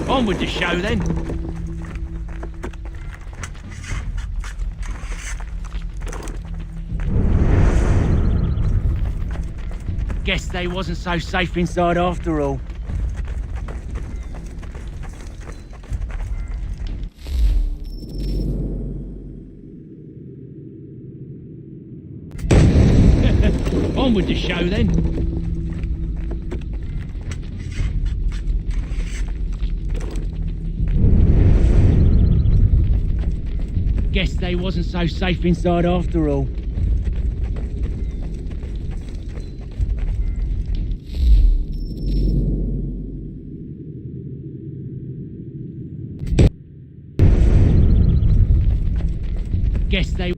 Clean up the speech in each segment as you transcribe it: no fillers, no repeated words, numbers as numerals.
On with the show then. Guess they wasn't so safe inside after all. On with the show then. Guess they wasn't so safe inside after all. Guess they...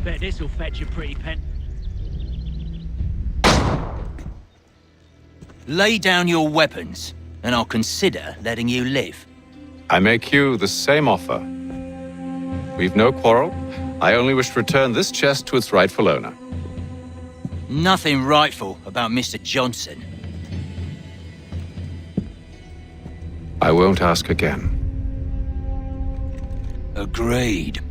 Bet this'll fetch a pretty pen. Lay down your weapons, and I'll consider letting you live. I make you the same offer. We've no quarrel. I only wish to return this chest to its rightful owner. Nothing rightful about Mr. Johnson. I won't ask again. Agreed.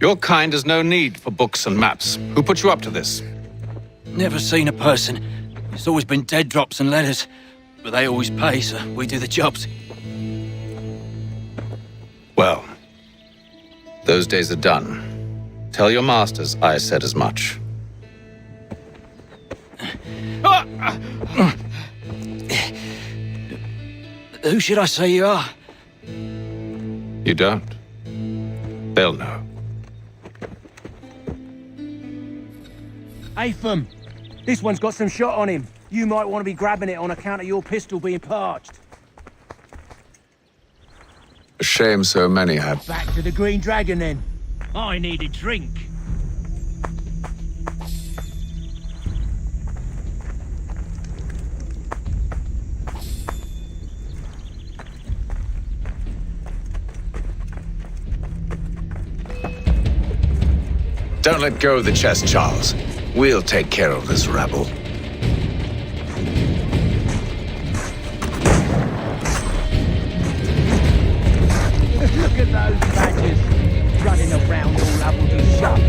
Your kind has no need for books and maps. Who put you up to this? Never seen a person. It's always been dead drops and letters. But they always pay, so we do the jobs. Well, those days are done. Tell your masters I said as much. Who should I say you are? You don't. They'll know. Atham, this one's got some shot on him. You might want to be grabbing it on account of your pistol being parched. A shame so many had. Back to the Green Dragon then. I need a drink. Don't let go of the chest, Charles. We'll take care of this rabble. Look at those badgers running around all hubbledy shut.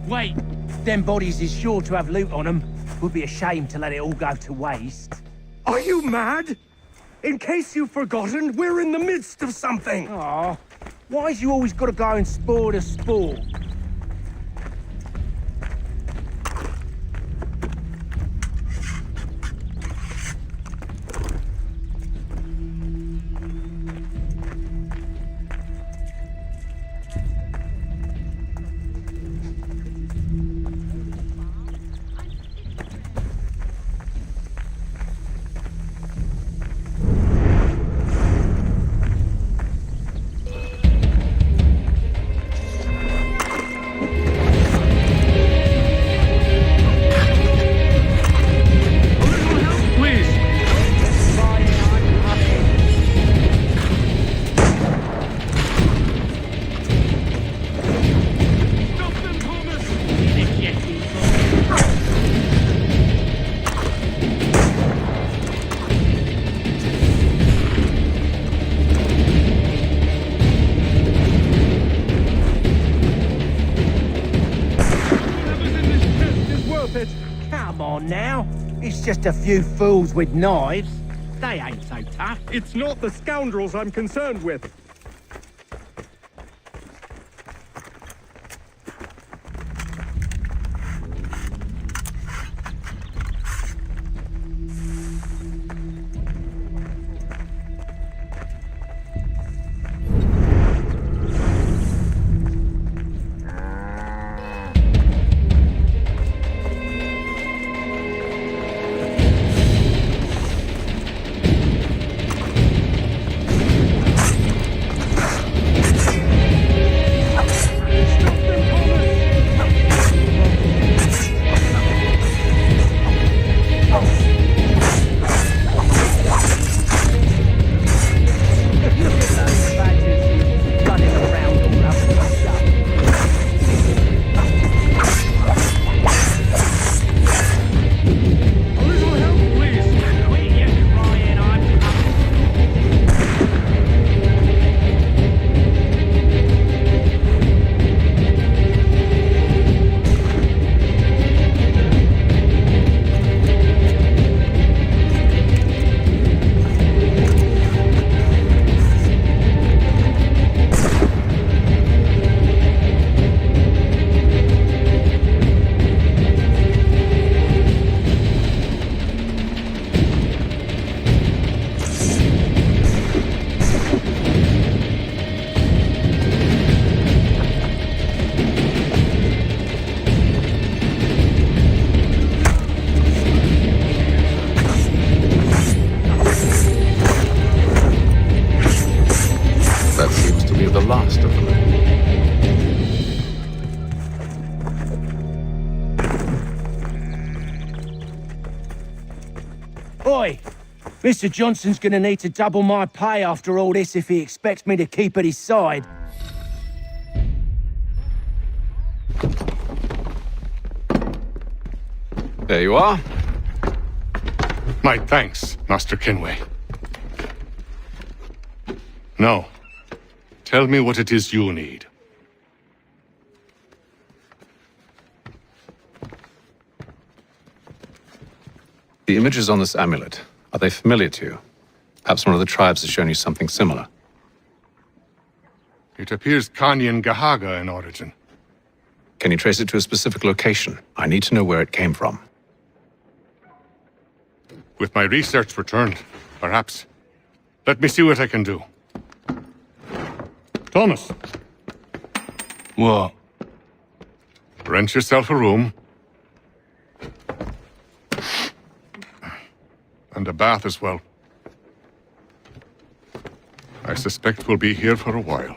Wait, them bodies is sure to have loot on them. Would be a shame to let it all go to waste. Are you mad? In case you've forgotten, we're in the midst of something. Aw, why's you always got to go and spoil the sport? It's just a few fools with knives. They ain't so tough. It's not the scoundrels I'm concerned with. The last of them. Oi! Mr. Johnson's gonna need to double my pay after all this if he expects me to keep at his side. There you are. My thanks, Master Kenway. Now, tell me what it is you need. The images on this amulet, are they familiar to you? Perhaps one of the tribes has shown you something similar. It appears Kanyan Gahaga in origin. Can you trace it to a specific location? I need to know where it came from. With my research returned, perhaps. Let me see what I can do. Thomas. What? Rent yourself a room. And a bath as well. I suspect we'll be here for a while.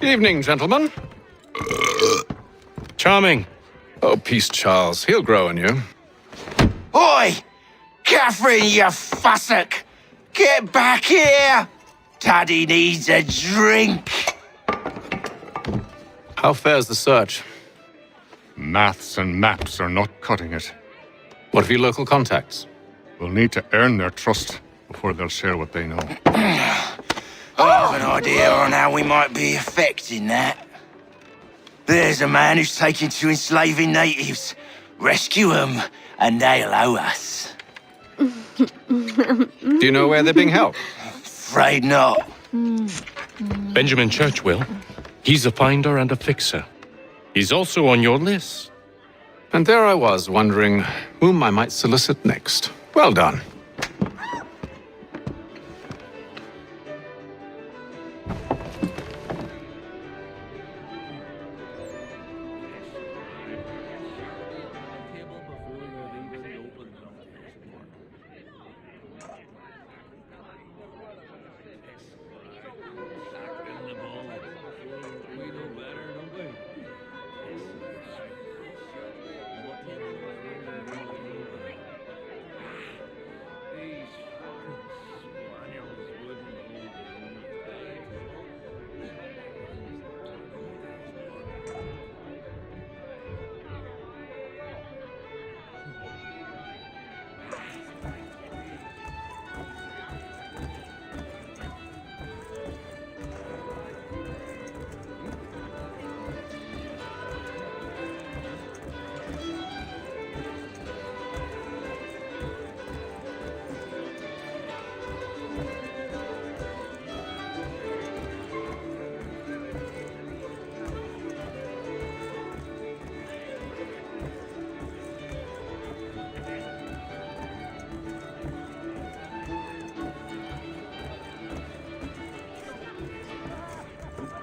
Evening, gentlemen. Charming. Oh, peace, Charles. He'll grow on you. Oi! Catherine, you fussock! Get back here! Taddy needs a drink! How fares the search? Maths and maps are not cutting it. What of your local contacts? We'll need to earn their trust before they'll share what they know. I have an idea on how we might be affecting that. There's a man who's taken to enslaving natives. Rescue them, and they'll owe us. Do you know where they're being held? Afraid not. Benjamin Church will. He's a finder and a fixer. He's also on your list. And there I was, wondering whom I might solicit next. Well done.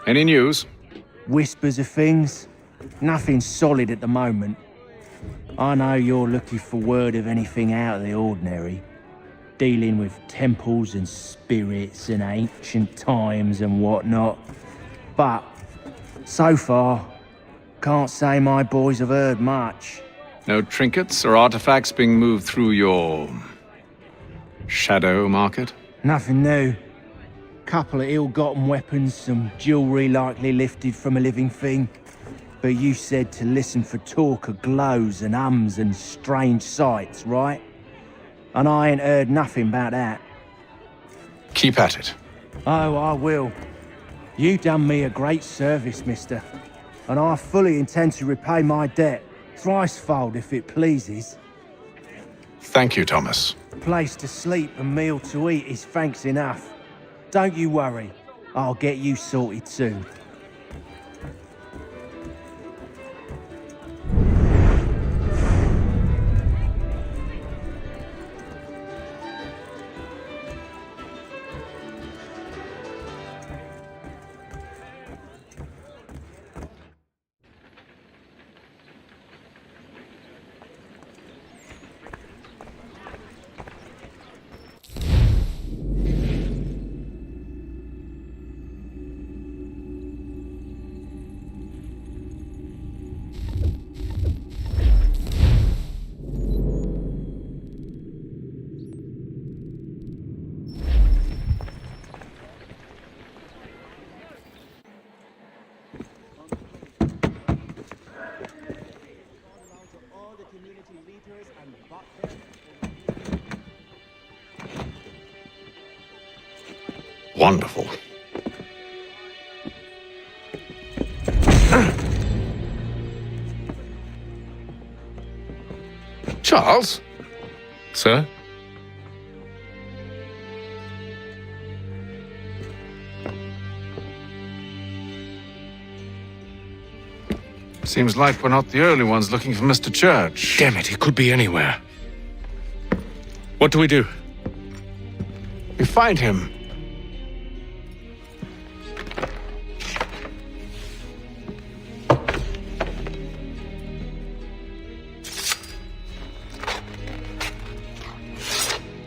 Any news? Whispers of things. Nothing solid at the moment. I know you're looking for word of anything out of the ordinary. Dealing with temples and spirits and ancient times and whatnot. But, so far, can't say my boys have heard much. No trinkets or artifacts being moved through your... shadow market? Nothing new. Couple of ill-gotten weapons, some jewelry likely lifted from a living thing. But you said to listen for talk of glows and ums and strange sights, right? And I ain't heard nothing about that. Keep at it. Oh, I will. You done me a great service, mister. And I fully intend to repay my debt. Thricefold, if it pleases. Thank you, Thomas. Place to sleep and meal to eat is thanks enough. Don't you worry. I'll get you sorted soon. Wonderful. Charles? Sir? Seems like we're not the only ones looking for Mr. Church. Damn it, he could be anywhere. What do we do? We find him.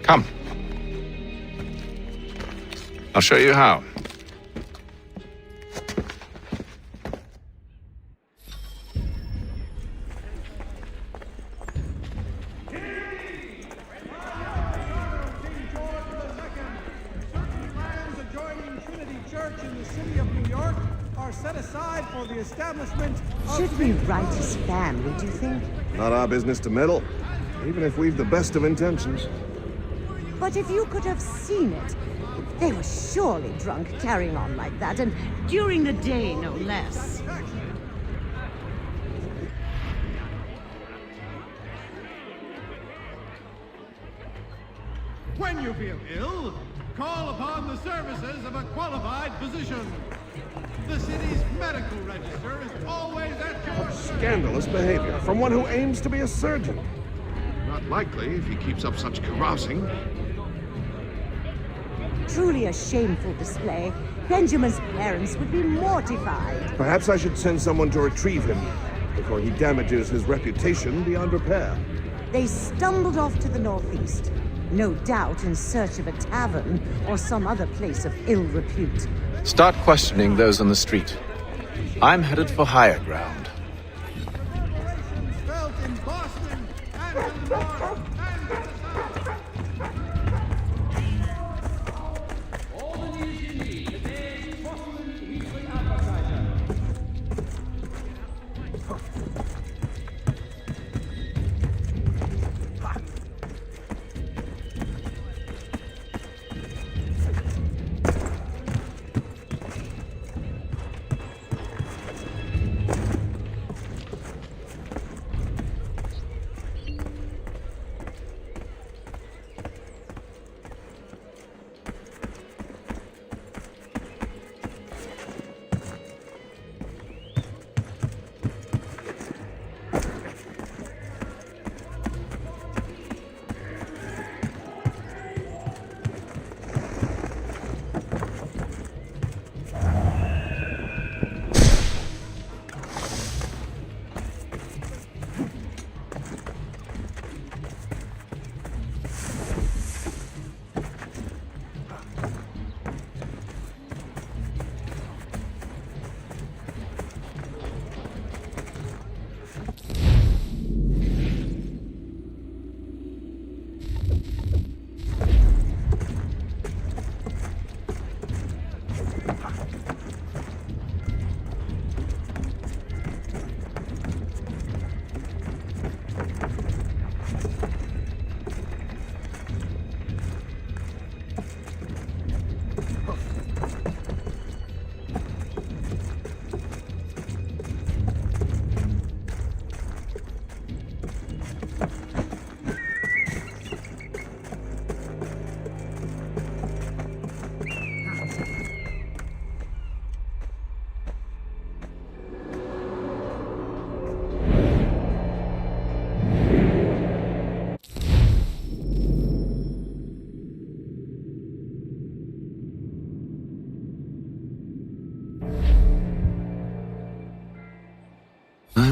Come. I'll show you how. Should we write his family, do you think? Not our business to meddle, even if we've the best of intentions. But if you could have seen it, they were surely drunk carrying on like that, and during the day, no less. When you feel ill, call upon the services of a qualified physician. The city's medical register is always at your Scandalous behavior from one who aims to be a surgeon. Not likely if he keeps up such carousing. Truly a shameful display. Benjamin's parents would be mortified. Perhaps I should send someone to retrieve him before he damages his reputation beyond repair. They stumbled off to the northeast, no doubt in search of a tavern or some other place of ill repute. Start questioning those on the street. I'm headed for higher ground. felt in Boston and in the north and in the south. All the news you need today's Boston Weekly Advertiser.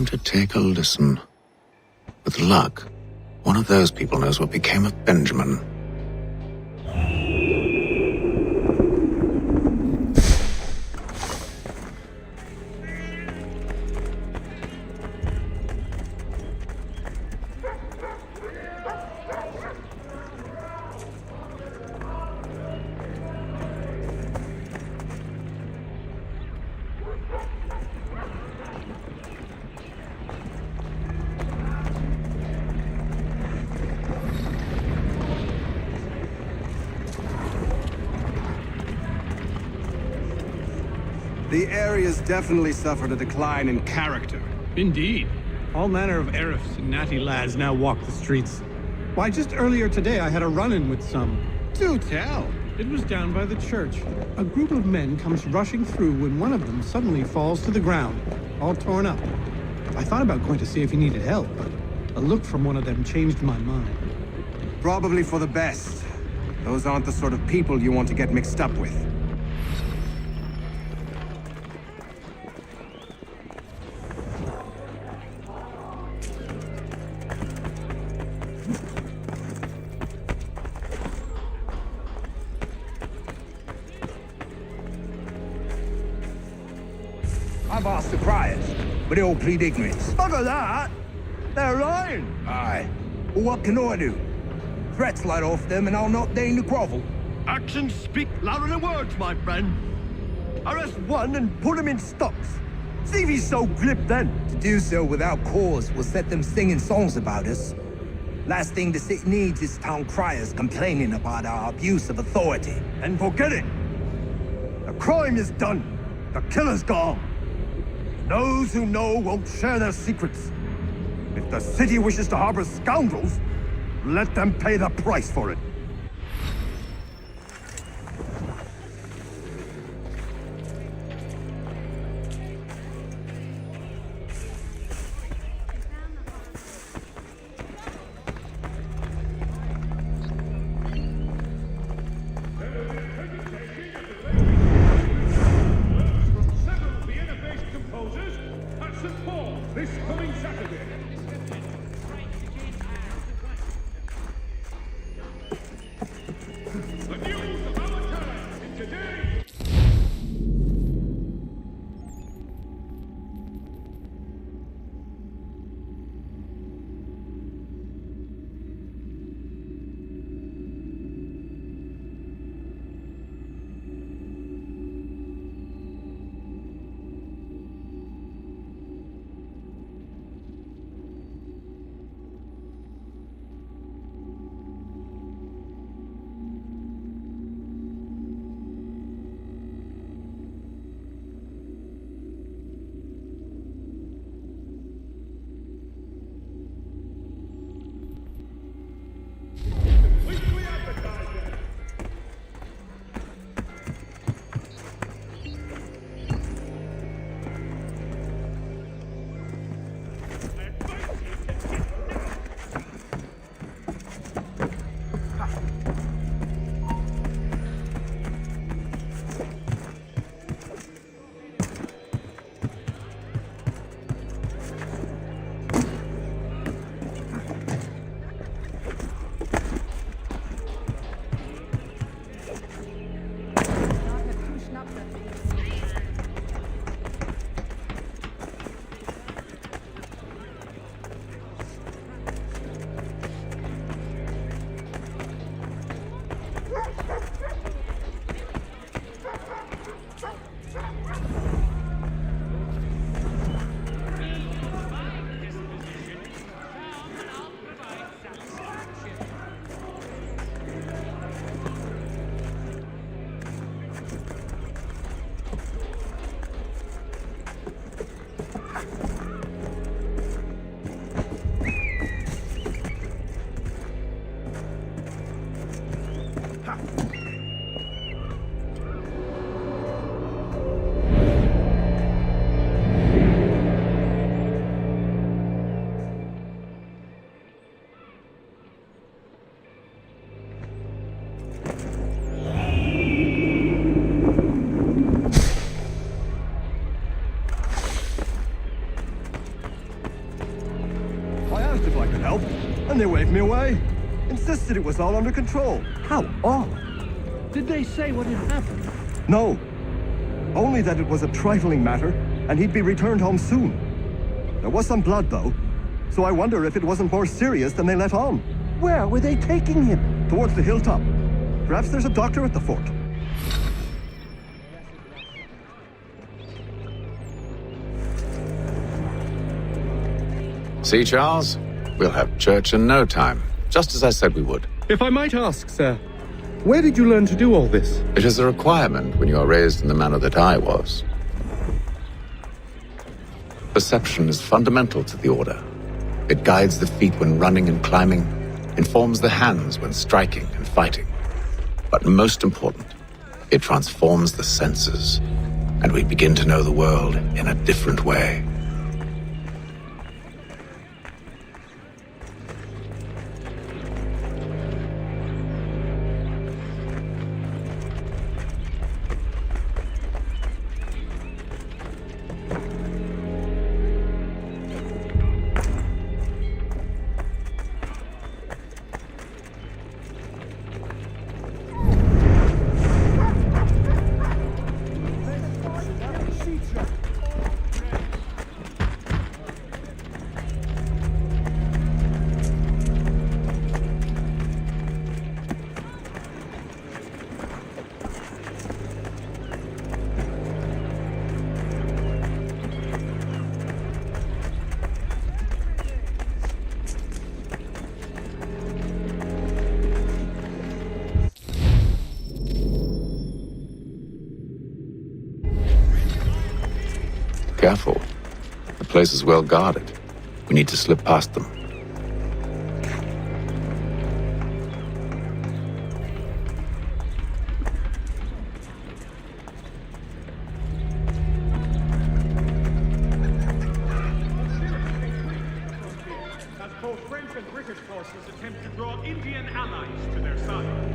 time to take a listen. With luck, one of those people knows what became of Benjamin. The area's definitely suffered a decline in character. Indeed. All manner of Arifs and natty lads now walk the streets. Why, just earlier today I had a run-in with some. Do tell. It was down by the church. A group of men comes rushing through when one of them suddenly falls to the ground, all torn up. I thought about going to see if he needed help, but a look from one of them changed my mind. Probably for the best. Those aren't the sort of people you want to get mixed up with. I've asked the criers, but they all plead ignorance. Bugger that! They're lying! Aye. Well, what can I do? Threats light off them and I'll not deign to grovel. Actions speak louder than words, my friend. Arrest one and put him in stocks. See if he's so glib then. To do so without cause will set them singing songs about us. Last thing the city needs is town criers complaining about our abuse of authority. And forget it. The crime is done. The killer's gone. Those who know won't share their secrets. If the city wishes to harbor scoundrels, let them pay the price for it. I could help, and they waved me away. Insisted it was all under control. How odd. Did they say what had happened? No. Only that it was a trifling matter, and he'd be returned home soon. There was some blood, though, so I wonder if it wasn't more serious than they let on. Where were they taking him? Towards the hilltop. Perhaps there's a doctor at the fort. See, Charles? We'll have church in no time, just as I said we would. If I might ask, sir, where did you learn to do all this? It is a requirement when you are raised in the manner that I was. Perception is fundamental to the order. It guides the feet when running and climbing, informs the hands when striking and fighting. But most important, it transforms the senses, and we begin to know the world in a different way. Careful. The place is well guarded. We need to slip past them. As both French and British forces attempt to draw Indian allies to their side.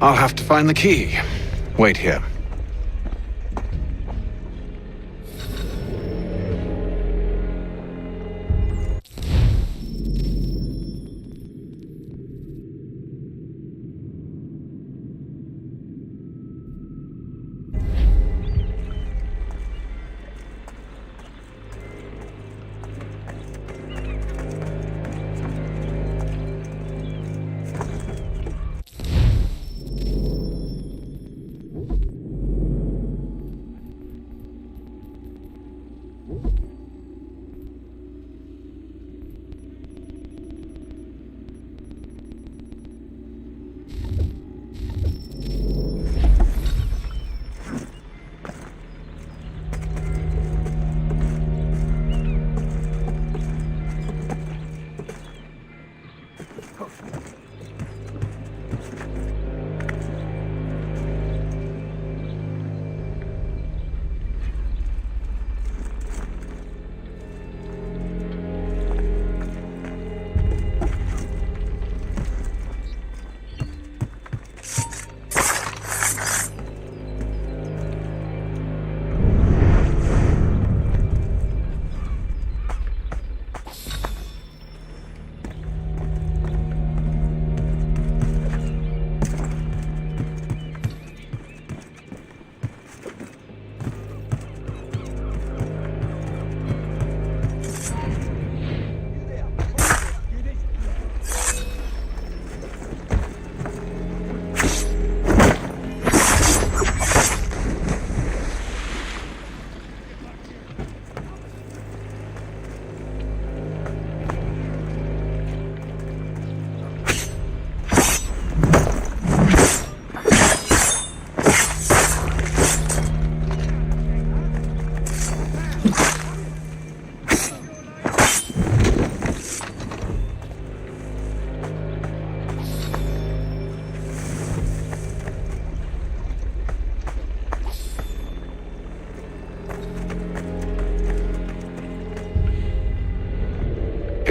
I'll have to find the key. Wait here.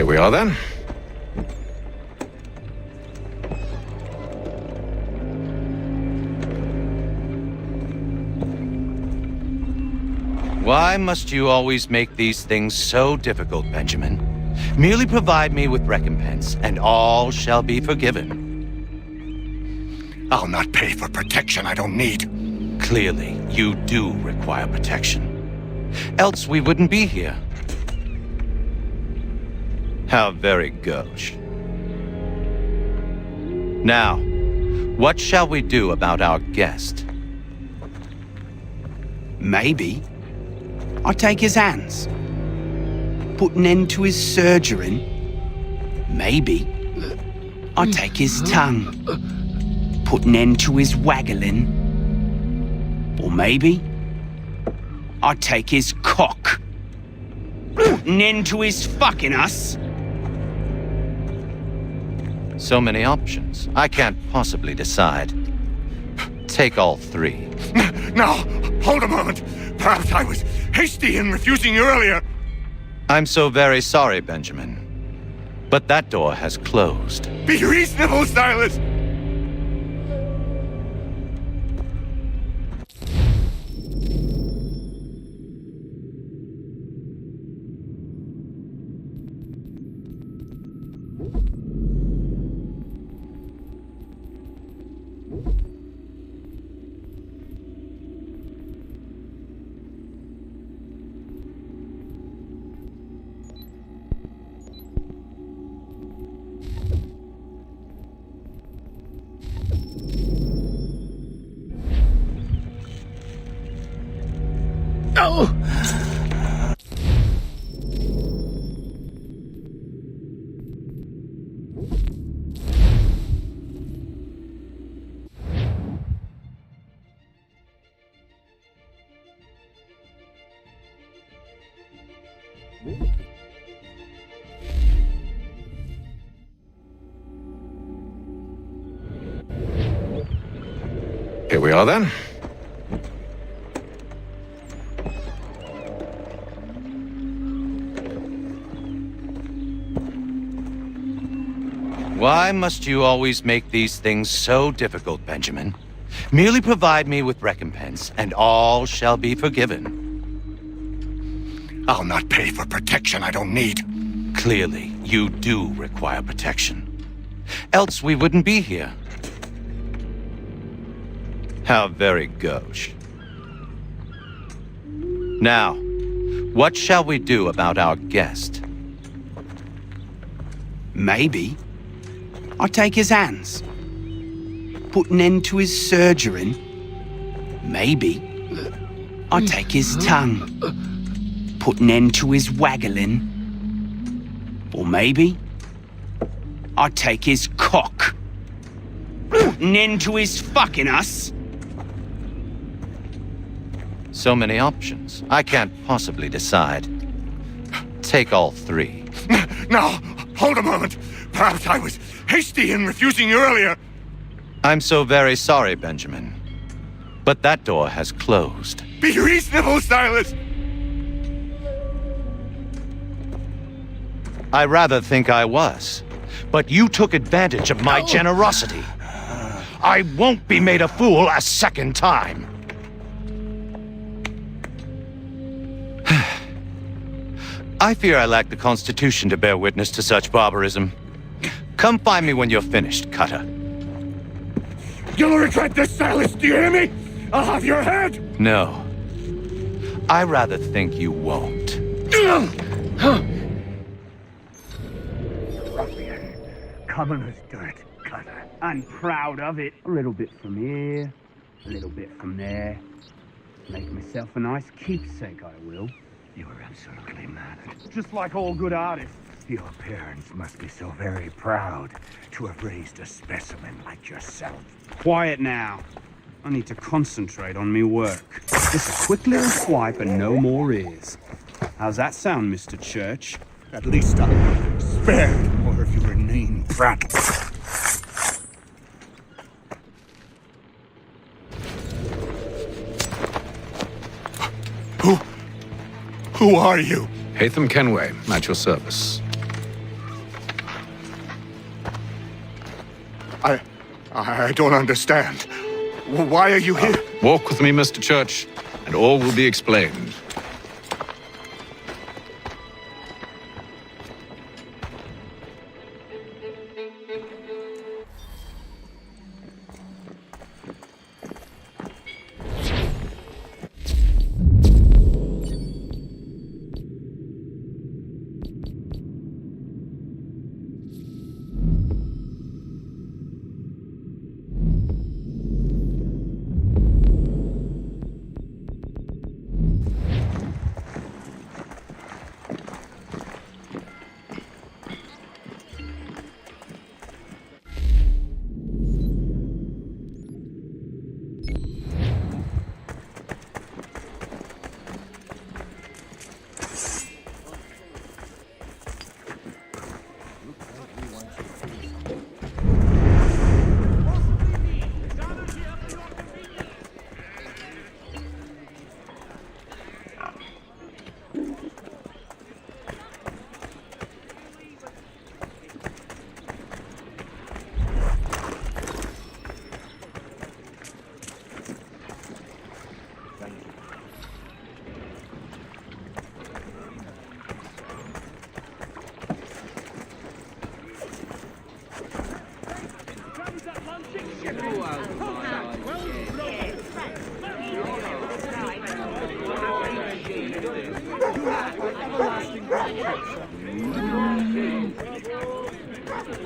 Here we are then. Why must you always make these things so difficult, Benjamin? Merely provide me with recompense, and all shall be forgiven. I'll not pay for protection I don't need. Clearly, you do require protection. Else we wouldn't be here. How very gauche. Now, what shall we do about our guest? Maybe I'll take his hands. Put an end to his surgering. Maybe I'll take his tongue. Put an end to his waggling. Or maybe I'll take his cock. Put an end to his fucking us. So many options. I can't possibly decide. Take all three. Now, hold a moment. Perhaps I was hasty in refusing you earlier. I'm so very sorry, Benjamin. But that door has closed. Be reasonable, Silas. Here we are then. Why must you always make these things so difficult, Benjamin? Merely provide me with recompense, and all shall be forgiven. I'll not pay for protection I don't need. Clearly, you do require protection. Else we wouldn't be here. How very gauche. Now, what shall we do about our guest? Maybe I take his hands, put an end to his surgering. Maybe I take his tongue, put an end to his waggling. Or maybe I take his cock, put an end to his fucking us. So many options. I can't possibly decide. Take all three. Now, hold a moment. Perhaps I was hasty in refusing you earlier. I'm so very sorry, Benjamin. But that door has closed. Be reasonable, Silas! I rather think I was. But you took advantage of my generosity. I won't be made a fool a second time. I fear I lack the constitution to bear witness to such barbarism. Come find me when you're finished, Cutter. You'll regret this, Silas, do you hear me? I'll have your head! No. I rather think you won't. Ruffian, commoner's dirt, Cutter. I'm proud of it. A little bit from here, a little bit from there. Make myself a nice keepsake, I will. You are absolutely mad. Just like all good artists. Your parents must be so very proud to have raised a specimen like yourself. Quiet now. I need to concentrate on me work. Just a quick little swipe and no more is. How's that sound, Mr. Church? At least I'm spared more of your inane prattle. Who are you? Hatham Kenway, at your service. I don't understand. Why are you here? Walk with me, Mr. Church, and all will be explained.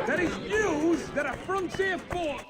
There is news that a frontier fort...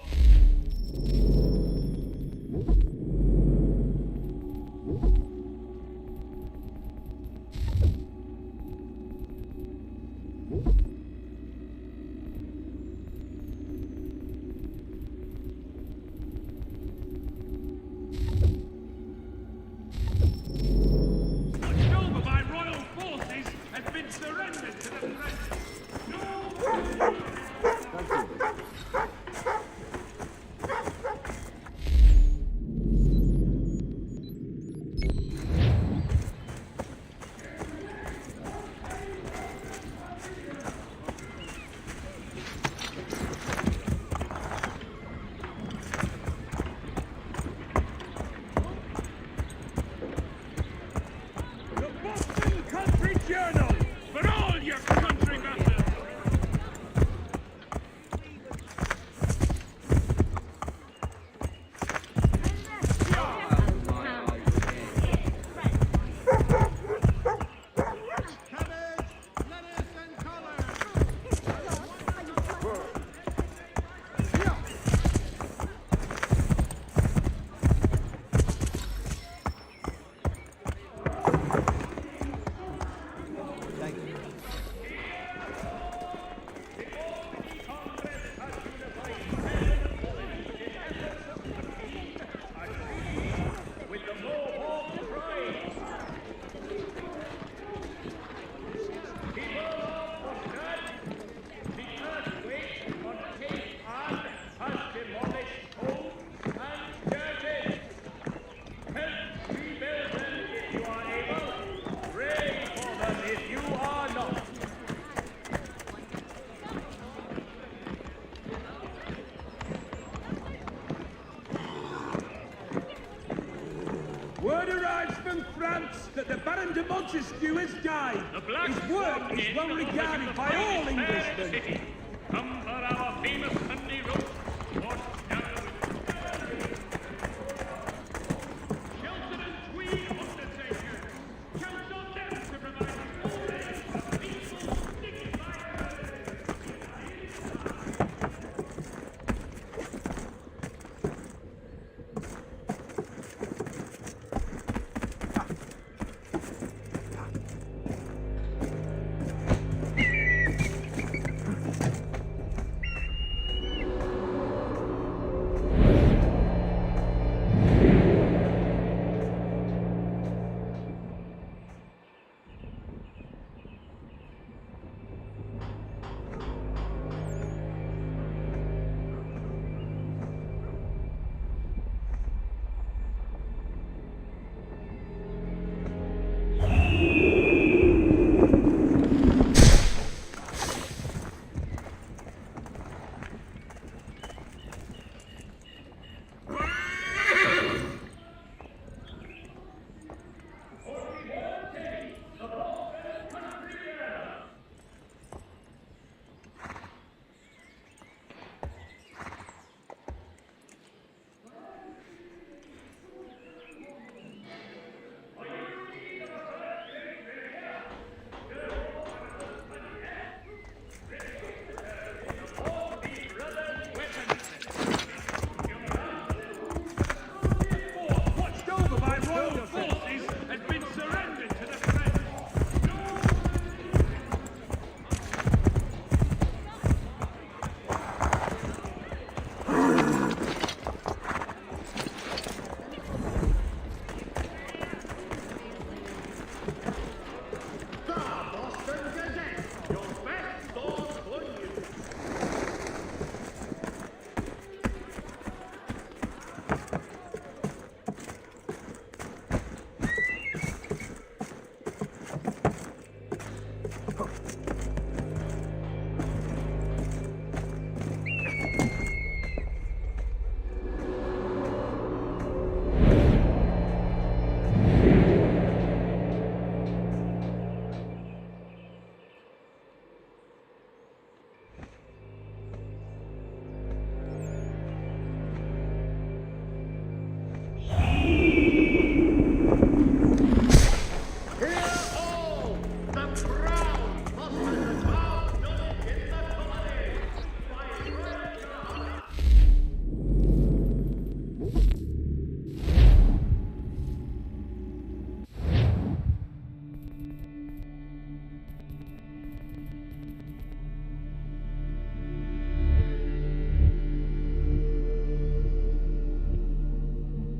country journal for all your country matters. Word arrives from France that the Baron de Montesquieu has died. His work is well regarded by all Englishmen. Come for our famous